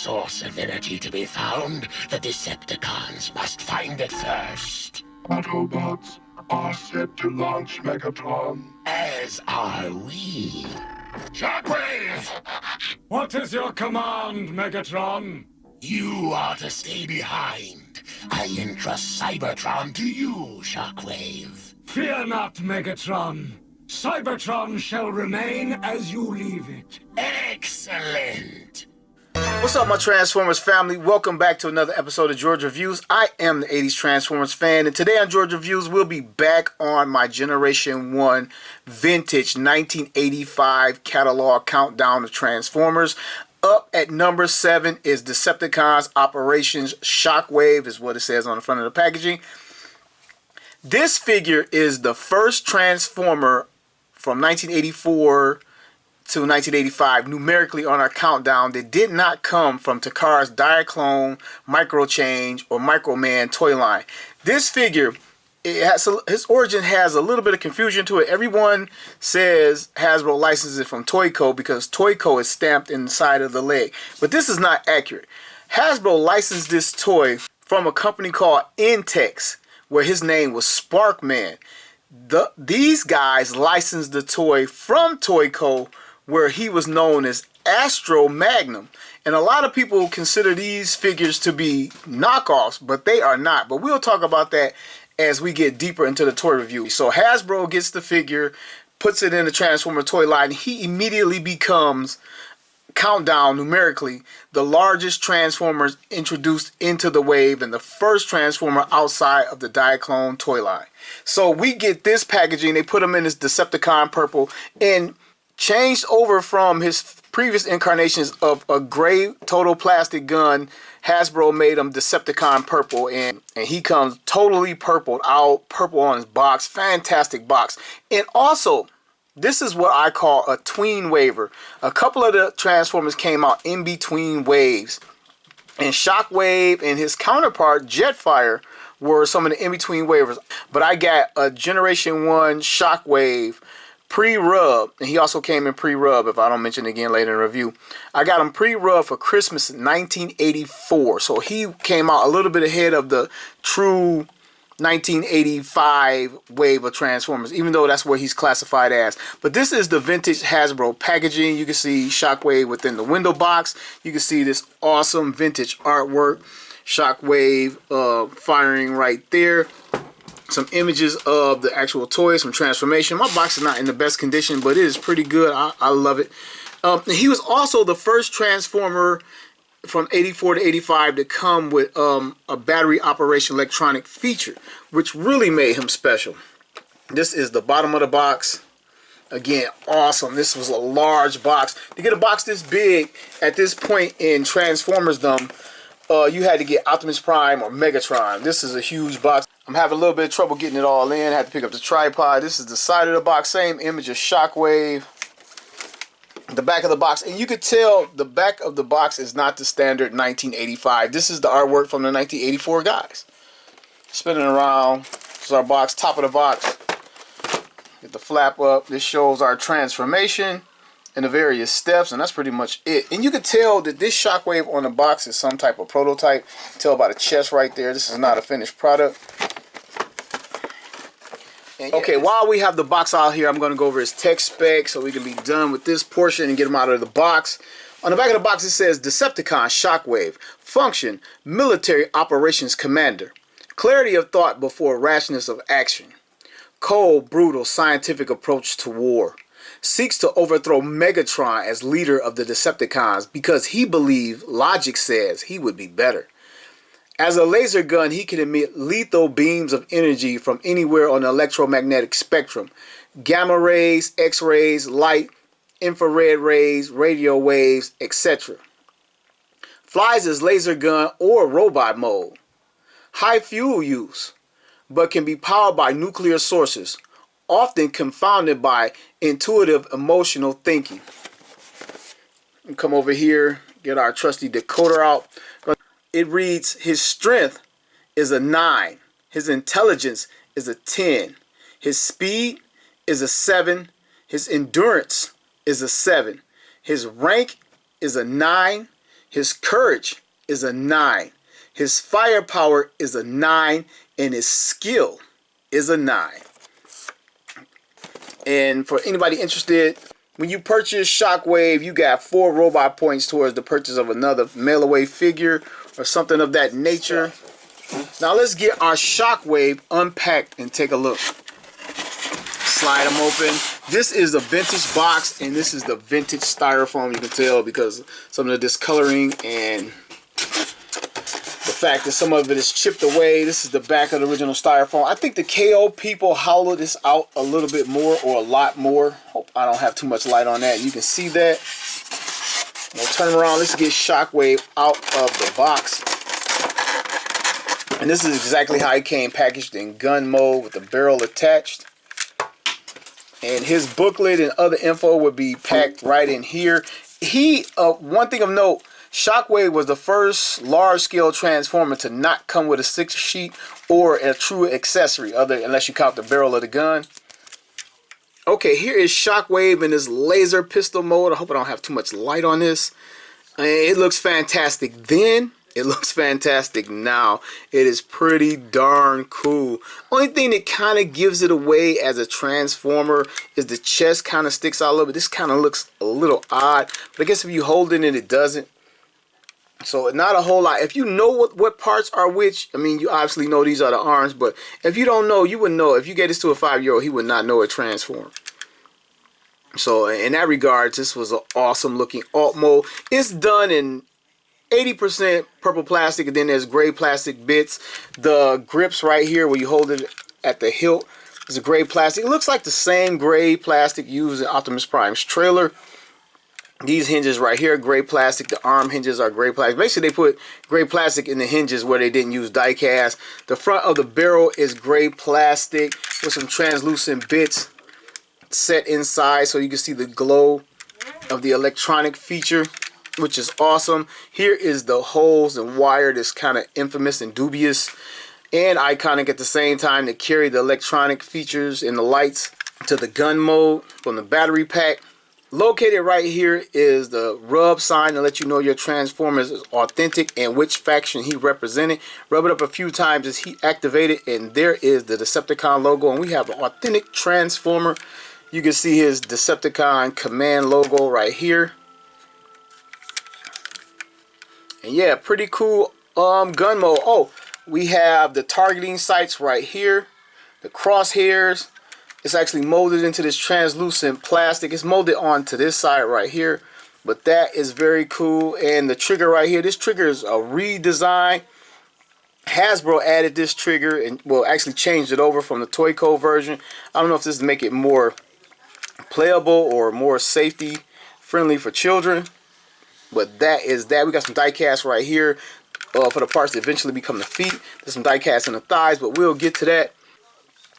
source of energy to be found, the Decepticons must find it first. Autobots are set to launch Megatron. As are we. Shockwave! What is your command, Megatron? You are to stay behind. I entrust Cybertron to you, Shockwave. Fear not, Megatron. Cybertron shall remain as you leave it. Excellent! What's up, my Transformers family? Welcome back to another episode of George Reviews. I am the 80s Transformers fan, and today on George Reviews, we'll be back on my Generation 1 vintage 1985 catalog countdown of Transformers. Up at number 7 is Decepticons Operations Shockwave, is what it says on the front of the packaging. This figure is the first Transformer from 1984 to 1985 numerically on our countdown that did not come from Takara's Diaclone, Micro Change, or Microman toy line. This figure, his origin has a little bit of confusion to it. Everyone says Hasbro licenses it from Toyco because Toyco is stamped in the side of the leg, but this is not accurate. Hasbro licensed this toy from a company called Intex, where his name was Sparkman. These guys licensed the toy from Toyco, where he was known as Astro Magnum. And a lot of people consider these figures to be knockoffs, but they are not. But we'll talk about that as we get deeper into the toy review. So Hasbro gets the figure, puts it in the Transformer toy line, and he immediately becomes, countdown numerically, the largest Transformers introduced into the wave and the first Transformer outside of the Diaclone toy line. So we get this packaging, they put him in this Decepticon purple, and changed over from his previous incarnations of a gray total plastic gun. Hasbro made him Decepticon purple, and he comes totally purpled out, purple on his box. Fantastic box. And also, this is what I call a tween waver. A couple of the Transformers came out in between waves, and Shockwave and his counterpart Jetfire were some of the in-between waivers. But I got a Generation 1 Shockwave pre-rub, and he also came in pre-rub if I don't mention it again later in the review. I got him pre-rub for Christmas 1984, so he came out a little bit ahead of the true 1985 wave of Transformers, even though that's what he's classified as. But this is the vintage Hasbro packaging. You can see Shockwave within the window box. You can see this awesome vintage artwork. Shockwave firing right there. Some images of the actual toys from Transformation. My box is not in the best condition, but it is pretty good. I love it. He was also the first Transformer from 84 to 85 to come with a battery operation electronic feature, which really made him special. This is the bottom of the box. Again, awesome. This was a large box. To get a box this big at this point in Transformersdom, you had to get Optimus Prime or Megatron. This is a huge box. I'm having a little bit of trouble getting it all in. I had to pick up the tripod. This is the side of the box. Same image of Shockwave. The back of the box. And you could tell the back of the box is not the standard 1985. This is the artwork from the 1984 guys. Spinning around. This is our box. Top of the box. Get the flap up. This shows our transformation and the various steps, and that's pretty much it. And you can tell that this Shockwave on the box is some type of prototype. Tell by the chest right there, this is not a finished product. And okay, while we have the box out here, I'm going to go over his tech spec so we can be done with this portion and get him out of the box. On the back of the box it says Decepticon Shockwave. Function, Military Operations Commander. Clarity of thought before rashness of action. Cold, brutal, scientific approach to war. Seeks to overthrow Megatron as leader of the Decepticons because he believes logic says he would be better. As a laser gun, he can emit lethal beams of energy from anywhere on the electromagnetic spectrum. Gamma rays, X-rays, light, infrared rays, radio waves, etc. Flies as laser gun or robot mode. High fuel use, but can be powered by nuclear sources, often confounded by intuitive emotional thinking. Come over here, get our trusty decoder out. It reads, his strength is a 9, his intelligence is a 10, his speed is a 7, his endurance is a 7, his rank is a 9, His courage is a 9. His firepower is a 9. And his skill is a 9. And for anybody interested, when you purchase Shockwave, you got 4 robot points towards the purchase of another mail-away figure or something of that nature. Now let's get our Shockwave unpacked and take a look. Slide them open. This is a vintage box, and this is the vintage styrofoam. You can tell because some of the discoloring and the fact that some of it is chipped away. This is the back of the original styrofoam. I think the KO people hollowed this out a little bit more or a lot more. Hope I don't have too much light on that. You can see that. We'll turn around. Let's get Shockwave out of the box. And this is exactly how he came, packaged in gun mode with the barrel attached. And his booklet and other info would be packed right in here. One thing of note, Shockwave was the first large-scale transformer to not come with a 6 sheet or a true accessory, unless you count the barrel of the gun. Okay, here is Shockwave in this laser pistol mode. I hope I don't have too much light on this. It looks fantastic then. It looks fantastic now. It is pretty darn cool. Only thing that kind of gives it away as a transformer is the chest kind of sticks out a little bit. This kind of looks a little odd, but I guess if you hold it and it doesn't. So not a whole lot. If you know what parts are which, I mean, you obviously know these are the arms, but if you don't know, you wouldn't know. If you get this to a 5-year-old, he would not know it transformed. So in that regards, this was an awesome looking alt mode. It's done in 80% purple plastic, and then there's gray plastic bits. The grips right here where you hold it at the hilt is a gray plastic. It looks like the same gray plastic used in Optimus Prime's trailer. These hinges right here, gray plastic. The arm hinges are gray plastic. Basically, they put gray plastic in the hinges where they didn't use die cast. The front of the barrel is gray plastic with some translucent bits set inside so you can see the glow of the electronic feature, which is awesome. Here is the holes and wire that's kind of infamous and dubious and iconic at the same time to carry the electronic features and the lights to the gun mode from the battery pack. Located right here is the rub sign to let you know your transformer is authentic and which faction he represented. Rub it up a few times as he activated, and there is the Decepticon logo, and we have an authentic transformer. You can see his Decepticon command logo right here. And yeah, pretty cool gun mode. Oh, we have the targeting sights right here, the crosshairs. It's actually molded into this translucent plastic. It's molded onto this side right here, but that is very cool. And the trigger right here, this trigger is a redesign. Hasbro added this trigger and well, actually changed it over from the Toyco version. I don't know if this is to make it more playable or more safety friendly for children, but that is that. We got some die cast right here for the parts that eventually become the feet. There's some die cast in the thighs, but we'll get to that.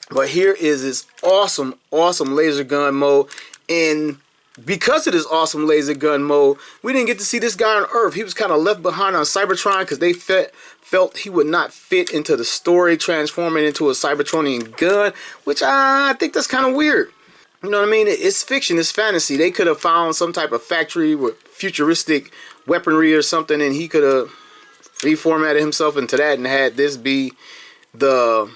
But here is this awesome laser gun mode, and because of this awesome laser gun mode, we didn't get to see this guy on Earth. He was kind of left behind on Cybertron because they felt he would not fit into the story, transforming into a Cybertronian gun, which I think that's kind of weird. You know what I mean? It's fiction, it's fantasy. They could have found some type of factory with futuristic weaponry or something, and he could have reformatted himself into that and had this be the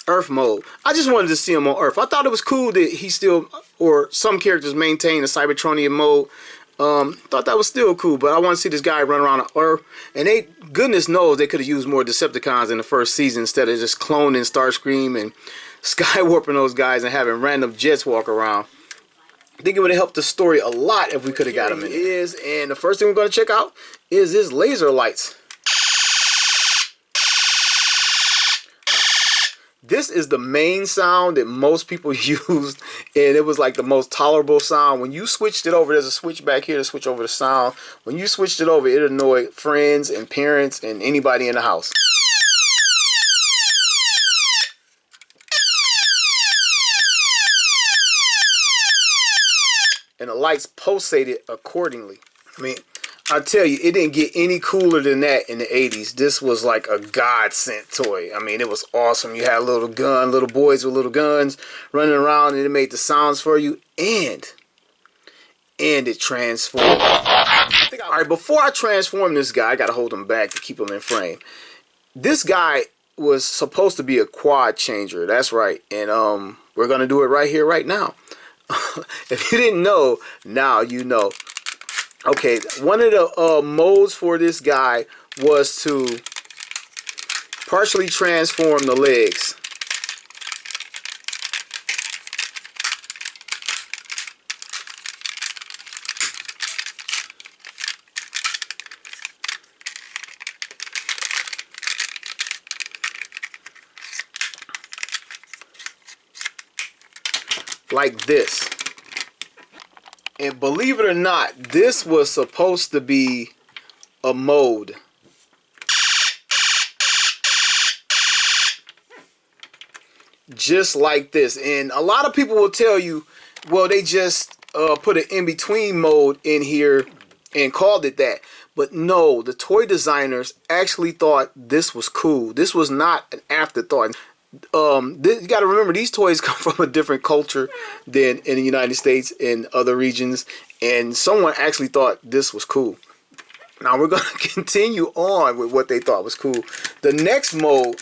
Earth mode. I just wanted to see him on Earth. I thought it was cool that he still, or some characters maintain a Cybertronian mode. Thought that was still cool, but I want to see this guy run around on Earth. And they, goodness knows, they could have used more Decepticons in the first season instead of just cloning Starscream and skywarping those guys and having random jets walk around. I think it would have helped the story a lot if we could have got him in. And the first thing we're going to check out is his laser lights. This is the main sound that most people used, and it was like the most tolerable sound. When you switched it over, there's a switch back here to switch over the sound. When you switched it over, it annoyed friends and parents and anybody in the house. And the lights pulsated accordingly. I mean, I tell you, it didn't get any cooler than that in the 80s. This was like a God-sent toy. I mean, it was awesome. You had a little gun, little boys with little guns running around, and it made the sounds for you, and it transformed. All right, before I transform this guy, I gotta hold him back to keep him in frame. This guy was supposed to be a quad changer. That's right, and we're gonna do it right here, right now. If you didn't know, now you know. Okay, one of the modes for this guy was to partially transform the legs. Like this. And believe it or not, this was supposed to be a mode. Just like this. And a lot of people will tell you, well, they just put an in-between mode in here and called it that. But no, the toy designers actually thought this was cool. This was not an afterthought. You got to remember, these toys come from a different culture than in the United States and other regions, and someone actually thought this was cool. Now we're going to continue on with what they thought was cool. The next mode,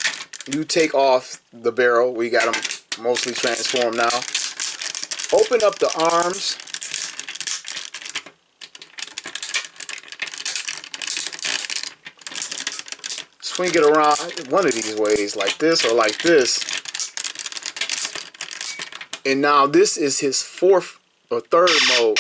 you take off the barrel. We got them mostly transformed now. Open up the arms. Swing it around one of these ways, like this or like this. And now this is his fourth or third mode.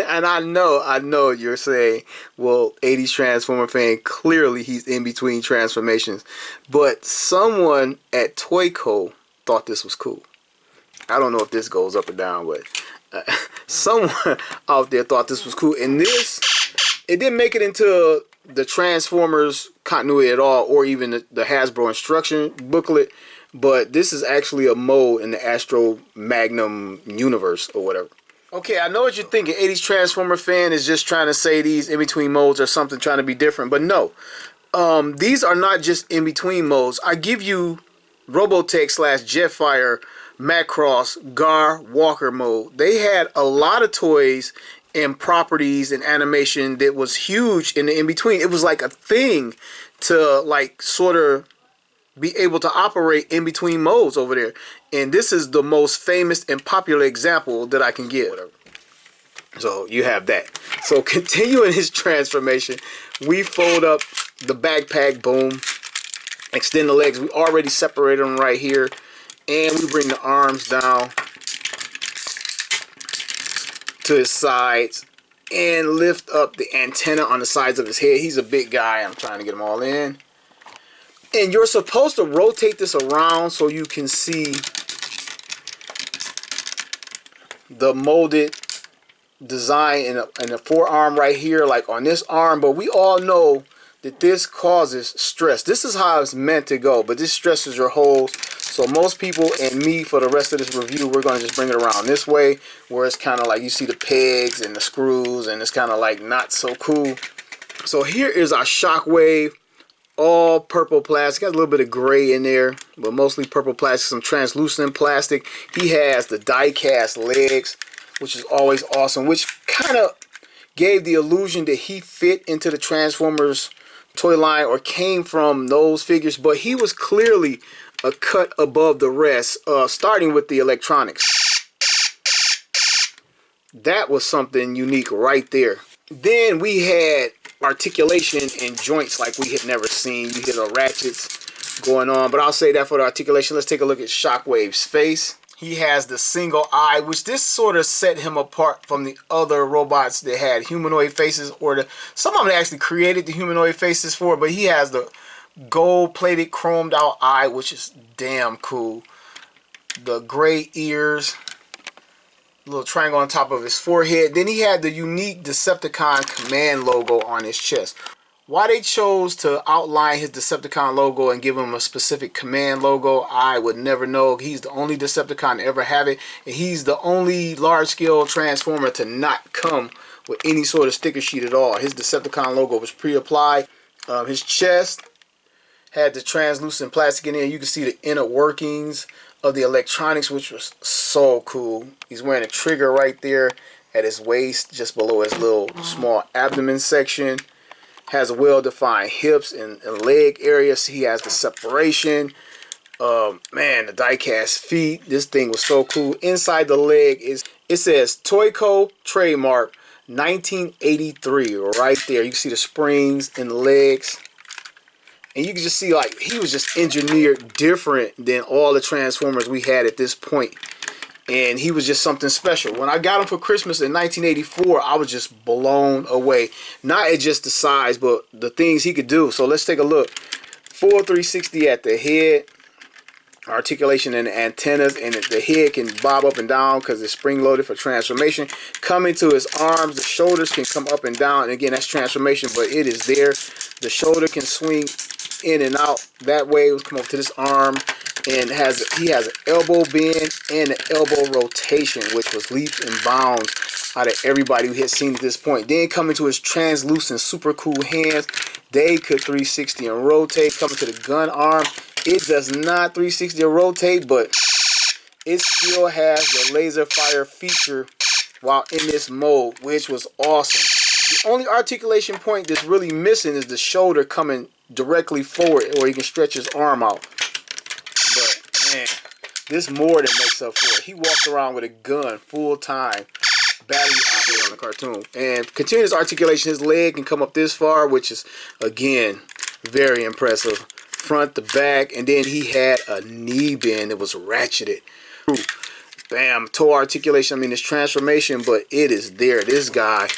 And I know you're saying, well, 80s Transformer fan, clearly he's in between transformations. But someone at Toyco thought this was cool. I don't know if this goes up or down, but someone out there thought this was cool. And this, it didn't make it into the Transformers continuity at all, or even the Hasbro instruction booklet, but this is actually a mode in the Astro Magnum universe or whatever. Okay, I know what you're thinking. 80s Transformer fan is just trying to say these in-between modes are something trying to be different, but no. These are not just in-between modes. I give you Robotech / Jetfire, Macross, Gar, Walker mode. They had a lot of toys and properties and animation that was huge in the in-between. It was like a thing to like sort of be able to operate in between modes over there. And this is the most famous and popular example that I can give. So you have that. So continuing his transformation, we fold up the backpack, boom, extend the legs. We already separated them right here. And we bring the arms down to his sides and lift up the antenna on the sides of his head. He's a big guy. I'm trying to get them all in. And you're supposed to rotate this around so you can see the molded design in the forearm right here, like on this arm. But we all know that this causes stress. This is how it's meant to go, but this stresses your holes. So most people and me, for the rest of this review, we're going to just bring it around this way, where it's kind of like you see the pegs and the screws, and it's kind of like not so cool. So here is our Shockwave, all purple plastic. Got a little bit of gray in there, but mostly purple plastic, some translucent plastic. He has the die-cast legs, which is always awesome, which kind of gave the illusion that he fit into the Transformers toy line or came from those figures, but he was clearly a cut above the rest, starting with the electronics. That was something unique right there. Then we had articulation and joints like we had never seen. You hear the ratchets going on, but I'll say that for the articulation. Let's take a look at Shockwave's face. He has the single eye, which this sort of set him apart from the other robots that had humanoid faces, or some of them actually created the humanoid faces for, but he has the gold-plated, chromed-out eye, which is damn cool. The gray ears, little triangle on top of his forehead. Then he had the unique Decepticon command logo on his chest. Why they chose to outline his Decepticon logo and give him a specific command logo, I would never know. He's the only Decepticon to ever have it, and he's the only large-scale Transformer to not come with any sort of sticker sheet at all. His Decepticon logo was pre-applied. His chest had the translucent plastic in there. You can see the inner workings of the electronics, which was so cool. He's wearing a trigger right there at his waist, just below his little small abdomen section. Has well-defined hips and leg area, so he has the separation. Man, the die-cast feet. This thing was so cool. Inside the leg it says Toyco trademark 1983 right there. You can see the springs in the legs. And you can just see, like, he was just engineered different than all the Transformers we had at this point. And he was just something special. When I got him for Christmas in 1984, I was just blown away. Not at just the size, but the things he could do. So let's take a look. Full 360 at the head. Articulation in the antennas. And the head can bob up and down because it's spring-loaded for transformation. Coming to his arms, the shoulders can come up and down. And again, that's transformation, but it is there. The shoulder can swing in and out that way. It was come up to this arm. And he has an elbow bend and an elbow rotation, which was leaps and bounds out of everybody we had seen at this point. Then coming to his translucent, super cool hands, they could 360 and rotate. Coming to the gun arm, it does not 360 or rotate, but it still has the laser fire feature while in this mode, which was awesome. The only articulation point that's really missing is the shoulder coming directly forward, or he can stretch his arm out. But man, this more than makes up for it. He walked around with a gun full time, battery operated on the cartoon, and continuous articulation. His leg can come up this far, which is again very impressive, front to back. And then he had a knee bend that was ratcheted. Bam, toe articulation. I mean, it's transformation, but it is there. This guy,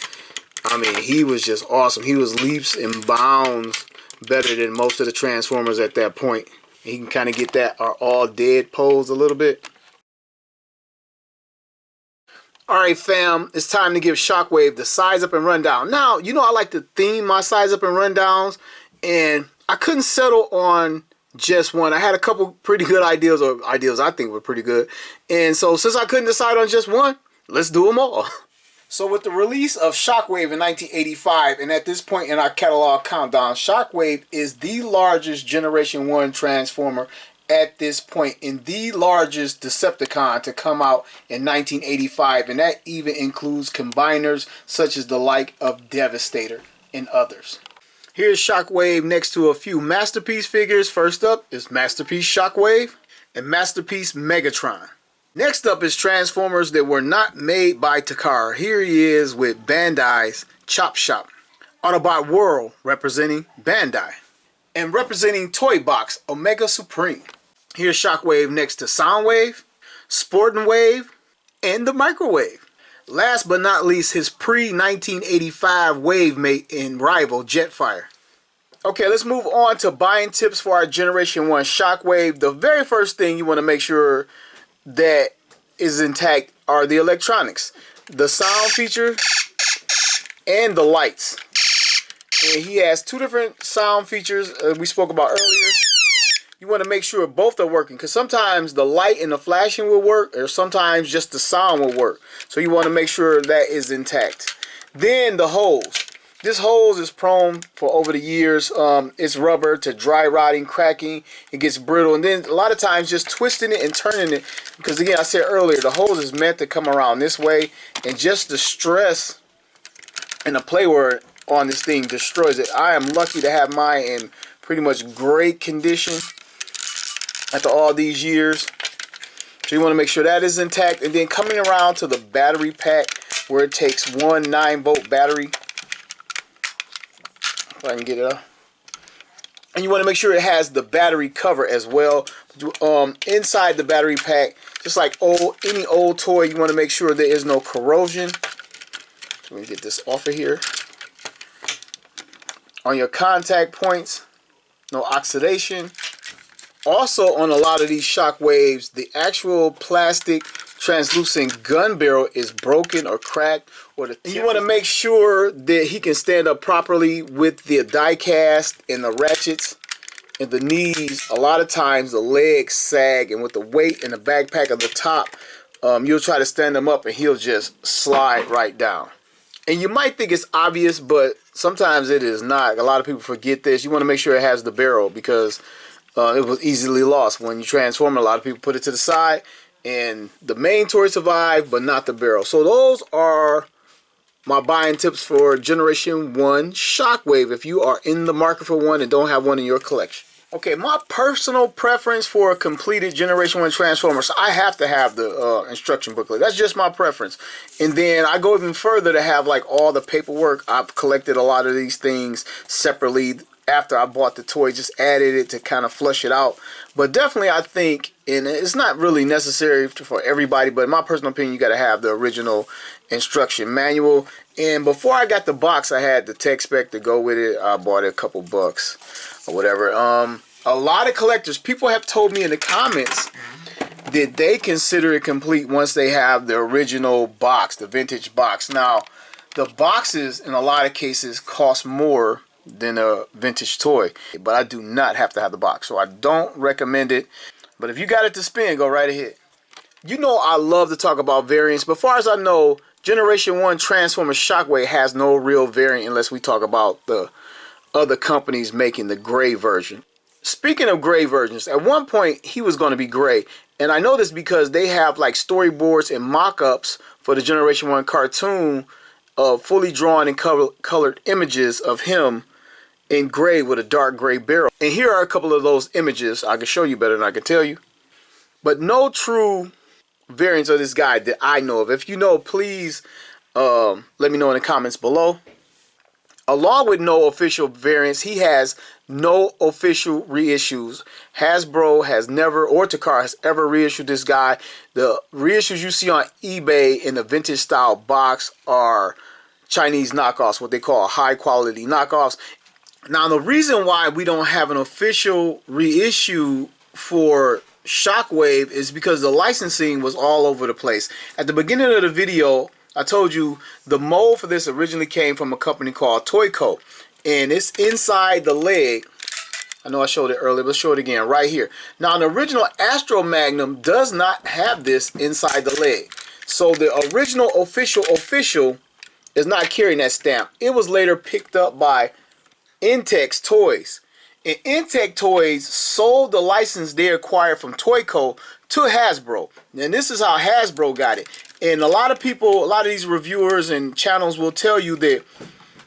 I mean, he was just awesome. He was leaps and bounds better than most of the Transformers at that point. He can kind of get that are all dead pose a little bit. Alright fam, it's time to give Shockwave the size up and rundown. Now, you know I like to theme my size up and rundowns, and I couldn't settle on just one. I had a couple pretty good ideas, or ideas I think were pretty good. And so since I couldn't decide on just one, let's do them all. So with the release of Shockwave in 1985, and at this point in our catalog countdown, Shockwave is the largest Generation 1 Transformer at this point, and the largest Decepticon to come out in 1985, and that even includes combiners such as the like of Devastator and others. Here's Shockwave next to a few Masterpiece figures. First up is Masterpiece Shockwave and Masterpiece Megatron. Next up is Transformers that were not made by Takara. Here he is with Bandai's Chop Shop. Autobot World representing Bandai. And representing Toy Box, Omega Supreme. Here's Shockwave next to Soundwave, Sporting Wave, and the Microwave. Last but not least, his pre-1985 wave mate and rival, Jetfire. Okay, let's move on to buying tips for our Generation 1 Shockwave. The very first thing you want to make sure that is intact are the electronics, the sound feature and the lights. And he has two different sound features we spoke about earlier. You want to make sure both are working, because sometimes the light and the flashing will work, or sometimes just the sound will work. So you want to make sure that is intact. Then the hose. This hose is prone for over the years. It's rubber to dry rotting, cracking. It gets brittle, and then a lot of times just twisting it and turning it, because again, I said earlier, the hose is meant to come around this way, and just the stress and the play word on this thing destroys it. I am lucky to have mine in pretty much great condition after all these years. So you want to make sure that is intact. And then coming around to the battery pack, where it takes one 9-volt battery. If I can get it up. And you want to make sure it has the battery cover as well. Inside the battery pack, just like any old toy, you want to make sure there is no corrosion. So let me get this off of here. On your contact points, no oxidation. Also, on a lot of these Shockwaves, the actual plastic translucent gun barrel is broken or cracked, or and you want to make sure that he can stand up properly with the die cast and the ratchets and the knees. A lot of times the legs sag, and with the weight and the backpack of the top, you'll try to stand him up and he'll just slide right down. And you might think it's obvious, but sometimes it is not. A lot of people forget this. You want to make sure it has the barrel, because it was easily lost when you transform. A lot of people put it to the side, And the main toy survived, but not the barrel. So those are my buying tips for Generation 1 Shockwave if you are in the market for one and don't have one in your collection. Okay, my personal preference for a completed Generation 1 Transformers, I have to have the instruction booklet. That's just my preference. And then I go even further to have like all the paperwork. I've collected a lot of these things separately after I bought the toy, just added it to kind of flush it out. But definitely I think, and it's not really necessary for everybody, but in my personal opinion, you got to have the original instruction manual. And before I got the box, I had the tech spec to go with it. I bought it a couple bucks or whatever. A lot of collectors, people have told me in the comments that they consider it complete once they have the original box, the vintage box. Now, the boxes in a lot of cases cost more than a vintage toy, but I do not have to have the box, so I don't recommend it. But if you got it to spend, go right ahead. You know I love to talk about variants, but as far as I know, Generation 1 Transformers Shockwave has no real variant unless we talk about the other companies making the gray version. Speaking of gray versions, at one point he was going to be gray, and I know this because they have like storyboards and mock-ups for the Generation 1 cartoon of fully drawn and colored images of him in gray with a dark gray barrel. And here are a couple of those images. I can show you better than I can tell you. But no true variants of this guy that I know of. If you know, please let me know in the comments below. Along with no official variants, he has no official reissues. Hasbro has never, or Takara has ever reissued this guy. The reissues you see on eBay in the vintage style box are Chinese knockoffs, what they call high quality knockoffs. Now, the reason why we don't have an official reissue for Shockwave is because the licensing was all over the place. At the beginning of the video, I told you the mold for this originally came from a company called Toyco, and it's inside the leg. I know I showed it earlier, but let's show it again right here. Now, the original Astro Magnum does not have this inside the leg. So the original official is not carrying that stamp. It was later picked up by Intex Toys. And Intex Toys sold the license they acquired from Toyco to Hasbro. And this is how Hasbro got it. And a lot of people, a lot of these reviewers and channels will tell you that,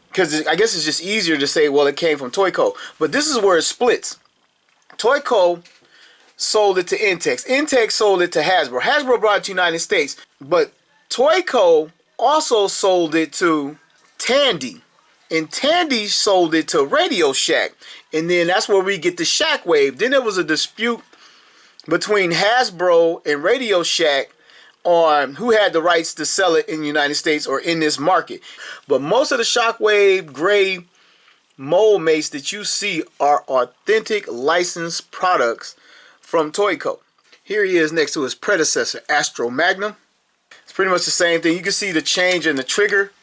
because I guess it's just easier to say, well, it came from Toyco. But this is where it splits. Toyco sold it to Intex. Intex sold it to Hasbro. Hasbro brought it to the United States. But Toyco also sold it to Tandy. And Tandy sold it to Radio Shack. And then that's where we get the Shockwave. Then there was a dispute between Hasbro and Radio Shack on who had the rights to sell it in the United States or in this market. But most of the Shockwave gray mold mates that you see are authentic licensed products from Toyco. Here he is next to his predecessor, Astro Magnum. It's pretty much the same thing. You can see the change in the trigger.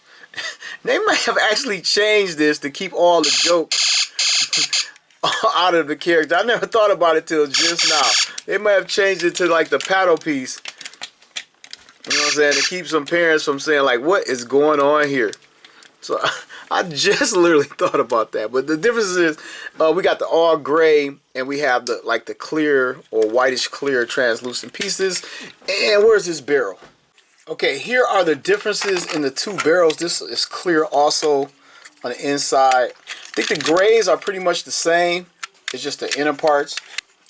They might have actually changed this to keep all the jokes out of the character. I never thought about it till just now. They might have changed it to like the paddle piece. You know what I'm saying? To keep some parents from saying like, what is going on here? So I just literally thought about that. But the difference is we got the all gray and we have the like the clear or whitish clear translucent pieces. And where's this barrel? Okay, here are the differences in the two barrels. This is clear also on the inside. I think the grays are pretty much the same. It's just the inner parts.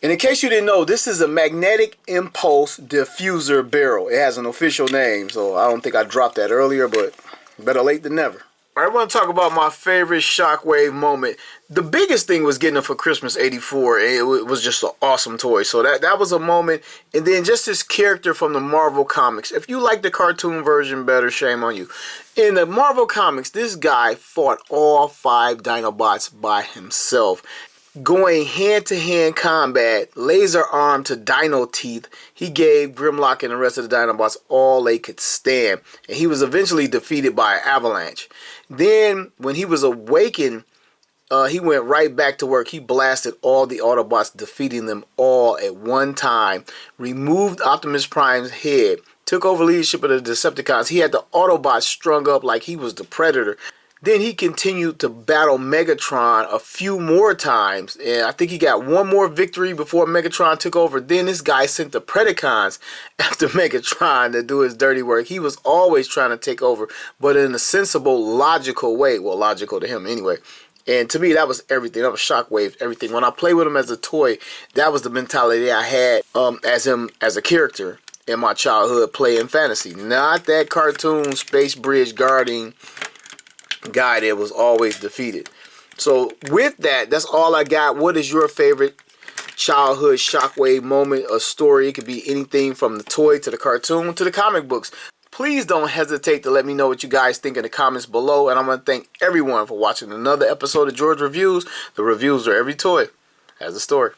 And in case you didn't know, this is a magnetic impulse diffuser barrel. It has an official name, so I don't think I dropped that earlier, but better late than never. I want to talk about my favorite Shockwave moment. The biggest thing was getting it for Christmas '84. It was just an awesome toy. So that was a moment. And then just this character from the Marvel Comics. If you like the cartoon version better, shame on you. In the Marvel Comics, this guy fought all 5 Dinobots by himself. Going hand-to-hand combat, laser arm to dino teeth, he gave Grimlock and the rest of the Dinobots all they could stand. And he was eventually defeated by an avalanche. Then, when he was awakened, he went right back to work. He blasted all the Autobots, defeating them all at one time. Removed Optimus Prime's head. Took over leadership of the Decepticons. He had the Autobots strung up like he was the Predator. Then he continued to battle Megatron a few more times, and I think he got one more victory before Megatron took over. Then this guy sent the Predacons after Megatron to do his dirty work. He was always trying to take over, but in a sensible, logical way. Well, logical to him anyway. And to me, that was everything. That was Shockwave, everything. When I played with him as a toy, that was the mentality I had as him as a character in my childhood playing fantasy. Not that cartoon Space Bridge guarding guy that was always defeated. So with that, that's all I got. What is your favorite childhood Shockwave moment or story? It could be anything from the toy to the cartoon to the comic books. Please don't hesitate to let me know what you guys think in the comments below. And I'm going to thank everyone for watching another episode of George Reviews. The reviews are every toy has a story.